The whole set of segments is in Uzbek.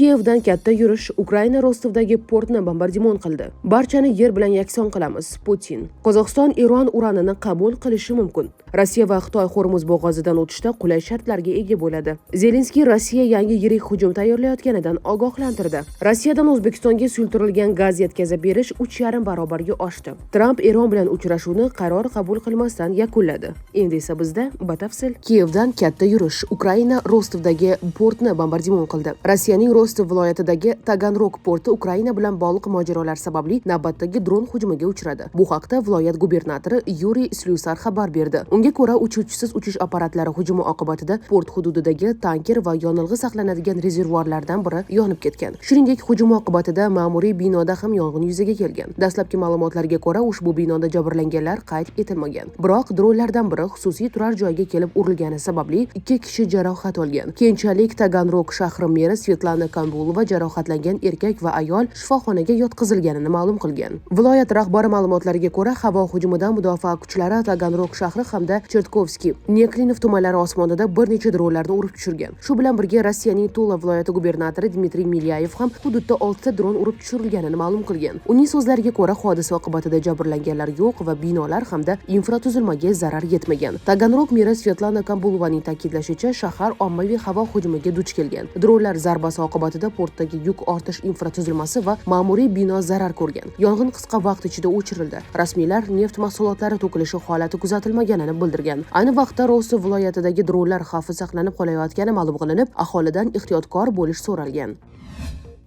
Kiyevdan katta yurish Ukraina Rostovdagi portni bombardimon qildi. Barchani yer bilan yakson qilamiz. Putin. Qozog'iston Eron uranini qabul qilishi mumkin. Rossiya va Xitoy Hormuz bo'g'ozidan o'tishda qulay shartlarga ega bo'ladi. Zelenskiy Rossiya yangi yirik hujum tayyorlayotganidan ogohlantirdi. Rossiyadan O'zbekistonga suyultirilgan gaz yetkazib berish 3,5 barobarga oshdi. Tramp Eron bilan uchrashuvni qaror qabul qilmasdan yakunladi. Endi esa bizda batafsil. Kiyevdan katta yurish Ukraina Rostovdagi portni bombardimon qildi. Rossiyaning Rostov viloyatidagi Taganrog porti Ukraina bilan bog'liq mojarolar sababli navbatdagi dron hujumiga uchradi. Bu haqda viloyat gubernatori Yuriy Slyusar xabar berdi. Unga ko'ra, uchuvchisiz uchish apparatlari hujumi oqibatida port hududidagi tanker va yonilg'i saqlanadigan rezervuarlardan biri yonib ketgan. Shuningdek, hujum oqibatida ma'muriy binoda ham yong'in yuzaga kelgan. Dastlabki ma'lumotlarga ko'ra, ushbu binoda jabrlanganlar qayd etilmagan. Biroq dronlardan biri xususiy turar joyga kelib urilgani sababli 2 kishi jarohat olgan. Keyinchalik Taganrog shahri meri Svetlana Kambulova jarohatlangan erkak va ayol shifoxonaga yotqizilganini ma'lum qilgan. Viloyat rahbari ma'lumotlariga ko'ra, havo hujumidan mudofaa kuchlari Taganrog shahri hamda Chertkovskiy, Neklinov tumanlari osmonida bir necha dronlarni urib tushirgan. Shu bilan birga Rossiyaning Tula viloyati gubernatori Dmitriy Milyayev ham hududda 6 ta dron urib tushirilganini ma'lum qilgan. Uning so'zlariga ko'ra, hodisa oqibatida jabrlanganlar yo'q va binolar hamda infratuzilmaga zarar yetmagan. Taganrog meri Svetlana Kambulovaning ta'kidlashicha, shahar ommaviy havo hujumiga duch kelgan. Dronlar zarbasi oqibatida portdagi yuk ortish infratuzilmasi va ma'muriy bino zarar ko'rgan. Yong'in qisqa vaqt ichida o'chirildi. Rasmiylar neft mahsulotlari to'kilishi holati kuzatilmaganini bildirgan. Ayni vaqtda Rostov viloyatidagi dronlar xavfi saqlanib qolayotgani ma'lum qilinib, aholidan ehtiyotkor bo'lish so'ralgan.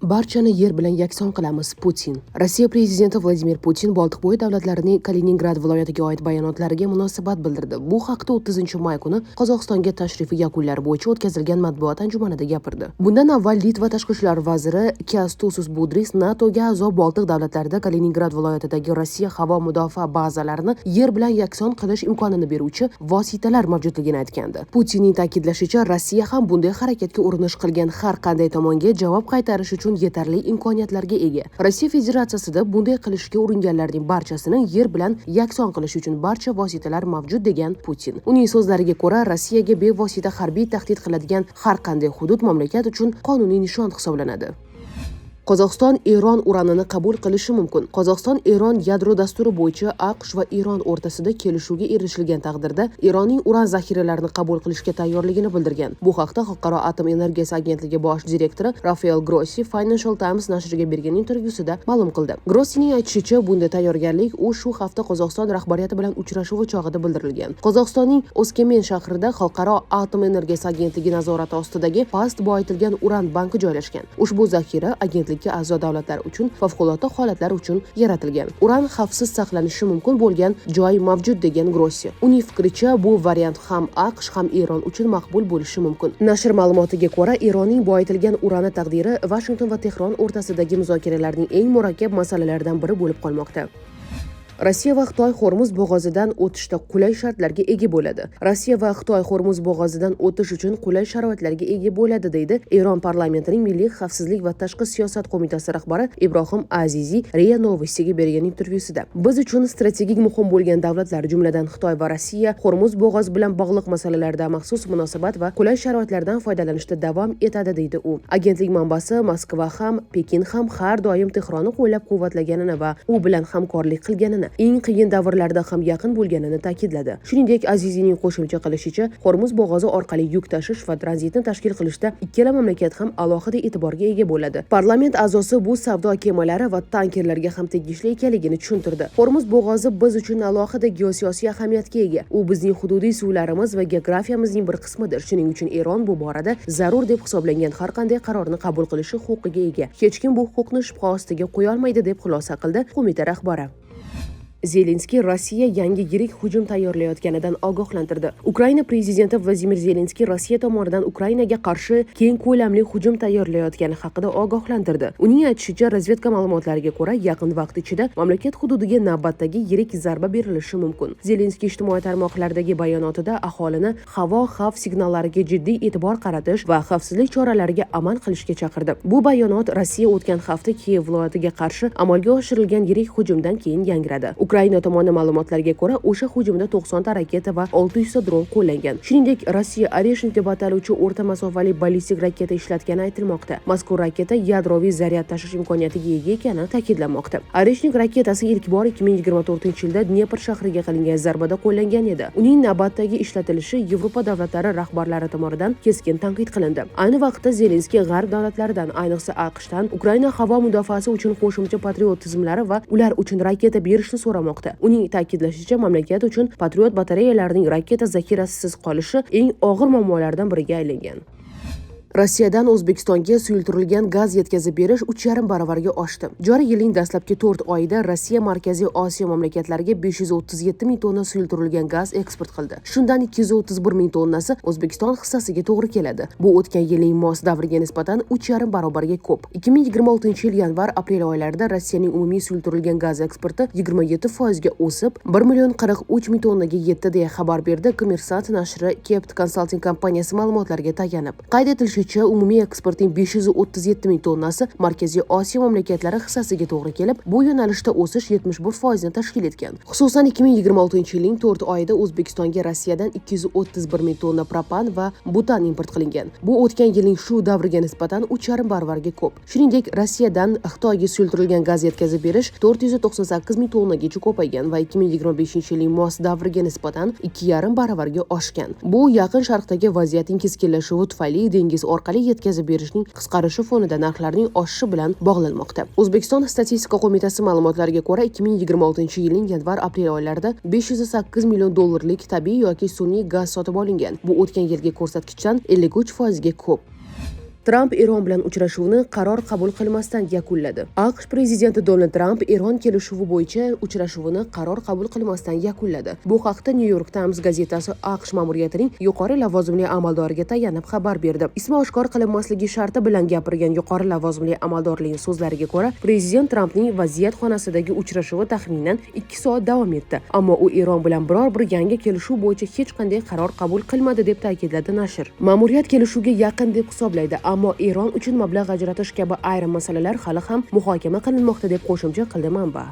Barchani yer bilan yakson qilamiz. Putin. Rossiya prezidenti Vladimir Putin Boltiqbo'yi davlatlarining Kaliningrad viloyatiga oid bayonotlariga munosabat bildirdi. Bu haqda 30-may kuni Qozog'istonga tashrifi yakunlari bo'yicha o'tkazilgan matbuot anjumanida gapirdi. Bundan avval Litva tashqi ishlar vaziri Kęstutis Budrys NATOga a'zo Boltiq davlatlarida Kaliningrad viloyatidagi Rossiya havo mudofaa bazalarini yer bilan yakson qilish imkonini beruvchi vositalar mavjudligini aytgandi. Putinning ta'kidlashicha, Rossiya ham bunday harakatga urinish qilgan har qanday tomonga javob qaytarish uchun yetarli imkoniyatlarga ega. Rossiya Federatsiyasida bunday qilishga uringanlarning barchasini yer bilan yakson qilish uchun barcha vositalar mavjud degan Putin. Uning so'zlariga ko'ra, Rossiyaga bevosita harbiy tahdid qiladigan har qanday hudud mamlakat uchun qonuniy nishon hisoblanadi. Qozog'iston Eron uranini qabul qilishi mumkin. Qozog'iston Eron yadro dasturi bo'yicha AQSh va Eron o'rtasida kelishuvga erishilgan taqdirda Eronning uran zaxiralarini qabul qilishga tayyorligini bildirgan. Bu haqda Xalqaro atom energiyasi agentligi bosh direktori Rafael Grossi Financial Times nashriga bergan intervyusida ma'lum qildi. Grossining aytishicha, bunday tayyorgarlik shu hafta Qozog'iston rahbariyati bilan uchrashuvi chog'ida bildirilgan. Qozog'istonning Oskmen shahrida Xalqaro atom energiyasi agentligi nazorati ostidagi past boyitilgan uran banki joylashgan. Ushbu zaxira agentlik a'zo davlatlar uchun favqulodda holatlar uchun yaratilgan. Uran xavfsiz saqlanishi mumkin bo'lgan joy mavjud degan Grossi. Uning fikricha, bu variant ham AQSh ham Eron uchun maqbul bo'lishi mumkin. Nashr ma'lumotiga ko'ra, Eronning boyitilgan urani taqdiri Washington va Tehron o'rtasidagi muzokaralarning eng murakkab masalalaridan biri bo'lib qolmoqda. Rossiya va Xitoy Hormuz bo'g'ozidan o'tishda qulay shartlarga ega bo'ladi. Rossiya va Xitoy Hormuz bo'g'ozidan o'tish uchun qulay sharoitlarga ega bo'ladi, deydi Eron parlamentining Milliy xavfsizlik va tashqi siyosat qo'mitasi rahbari Ibrohim Aziziy RIA Novostiga bergan intervyusida. Biz uchun strategik muhim bo'lgan davlatlar, jumladan Xitoy va Rossiya, Hormuz bo'g'ozi bilan bog'liq masalalarda maxsus munosabat va qulay sharoitlardan foydalanishda davom etadi, deydi u. Agentlik manbasi Moskva ham, Pekin ham har doim Tehronni qo'llab-quvvatlaganini va u bilan hamkorlik qilganini, eng qiyin davrlarda ham yaqin bo'lganini ta'kidladi. Shuningdek, Aziziyning qo'shimcha qilishicha, Hormuz bo'g'ozi orqali yuk tashish va tranzitni tashkil qilishda ikkala mamlakat ham alohida e'tiborga ega bo'ladi. Parlament a'zosi bu savdo kemalari va tankerlarga ham tegishli ekanligini tushuntirdi. Hormuz bo'g'ozi biz uchun alohida geosiyosiy ahamiyatga ega. U bizning hududiy suvlarimiz va geografiyamizning bir qismidir. Shuning uchun Eron bu borada zarur deb hisoblangan har qanday qarorni qabul qilishi huquqiga ega. Hech kim bu huquqni shubha ostiga qo'ya olmaydi, deb xulosa qildi qo'mita rahbari. Zelenskiy Rossiya yangi yirik hujum tayyorlayotganidan ogohlantirdi. Ukraina prezidenti Vladimir Zelenskiy Rossiya tomonidan Ukrainaga qarshi keng ko'lamli hujum tayyorlayotgani haqida ogohlantirdi. Uning aytishicha, razvedka ma'lumotlariga ko'ra, yaqin vaqt ichida mamlakat hududiga navbatdagi yirik zarba berilishi mumkin. Zelenskiy ijtimoiy tarmoqlardagi bayonotida aholini havo xavf signallariga jiddiy e'tibor qaratish va xavfsizlik choralariga amal qilishga chaqirdi. Bu bayonot Rossiya o'tgan hafta Kiyev viloyatiga qarshi amalga oshirilgan yirik hujumdan keyin yangradi. Ukraina tomoni ma'lumotlariga ko'ra, o'sha hujumda 90 ta raketa va 600 ta dron qo'llangan. Shuningdek, Rossiya Oreshnik deb ataluvchi o'rta masofali ballistik raketa ishlatgani aytilmoqda. Mazkur raketa yadroviy zaryad tashish imkoniyatiga ega ekani ta'kidlanmoqda. Oreshnik raketasi ilk bor 2024-yilda Dnepr shahriga qilingan zarbada qo'llangan edi. Uning navbatdagi ishlatilishi Yevropa davlatlari rahbarlari tomonidan keskin tanqid qilindi. Ayni vaqtda Zelenskiy g'arb davlatlaridan, ayniqsa AQShdan Ukraina havo mudofaasi uchun qo'shimcha Patriot tizimlari va ular uchun raketa berishni so'ramoqda. Uning ta'kidlashicha, mamlakat uchun Patriot batareyalarining raketa zaxirasisiz qolishi eng og'ir muammolardan biriga aylangan. Rossiyadan O'zbekistonga suyultirilgan gaz yetkazib berish 3,5 baravarga oshdi. Joriy yilning dastlabki 4 oyida Rossiya Markaziy Osiyo mamlakatlariga 537 ming tonna suyultirilgan gaz eksport qildi. Shundan 231 ming tonnasi O'zbekiston hissasiga to'g'ri keladi. Bu o'tgan yilning mos davriga nisbatan 3,5 barobarga ko'p. 2026-yil yanvar-aprel oylarida Rossiyaning umumiy suyultirilgan gaz eksporti 27% ga o'sib, 1,43 million tonnaga yetdi deya xabar berdi Kommersant nashri Kept Consulting kompaniyasi ma'lumotlariga tayanib. Qayd etilishicha, umumiy eksportning 537 ming tonnasi Markaziy Osiyo mamlakatlari hissasiga to'g'ri kelib, bu yo'nalishda o'sish 71% ni tashkil etgan. Xususan, 2026-yilning 4 oyida O'zbekistonga Rossiyadan 231 ming tonna propan va butan import qilingan. Bu o'tgan yilning shu davriga nisbatan 3,5 baravarga ko'p. Shuningdek, Rossiyadan Xitoyga suyultirilgan gaz yetkazib berish 498 ming tonnagacha ko'paygan va 2025-yilning mos davriga nisbatan 2,5 baravarga oshgan. Bu yaqin sharqdagi vaziyatning keskinlashuvi tufayli dengiz orqali yetkazib berishning qisqarishi fonida narxlarning oshishi bilan bog'lanmoqda. O'zbekiston Statistika qo'mitasi ma'lumotlariga ko'ra, 2026-yilning yanvar-aprel oylarida 508 million dollarlik tabiiy yoki sun'iy gaz sotib olingan. Bu o'tgan yilgi ko'rsatkichdan 53% ga ko'p. Tramp Eron bilan uchrashuvni qaror qabul qilmasdan yakunladi. AQSh prezidenti Donald Tramp Eron kelishuvi bo'yicha uchrashuvini qaror qabul qilmasdan yakunladi. Bu haqda New York Times gazetasi AQSh ma'muriyatining yuqori lavozimli amaldoriga tayanib xabar berdi. Ismi oshkor qilinmasligi sharti bilan gapirgan yuqori lavozimli amaldorning so'zlariga ko'ra, prezident Trampning vaziyat xonasidagi uchrashuvi taxminan 2 soat davom etdi. Ammo u Eron bilan biror bir yangi kelishuv bo'yicha hech qanday qaror qabul qilmadi deb ta'kidladi nashr. Ma'muriyat kelishuvga yaqin deb hisoblaydi, ammo Eron uchun mablag' ajratish kabi ayrim masalalar hali ham muhokama qilinmoqda deb qo'shimcha qildi manba.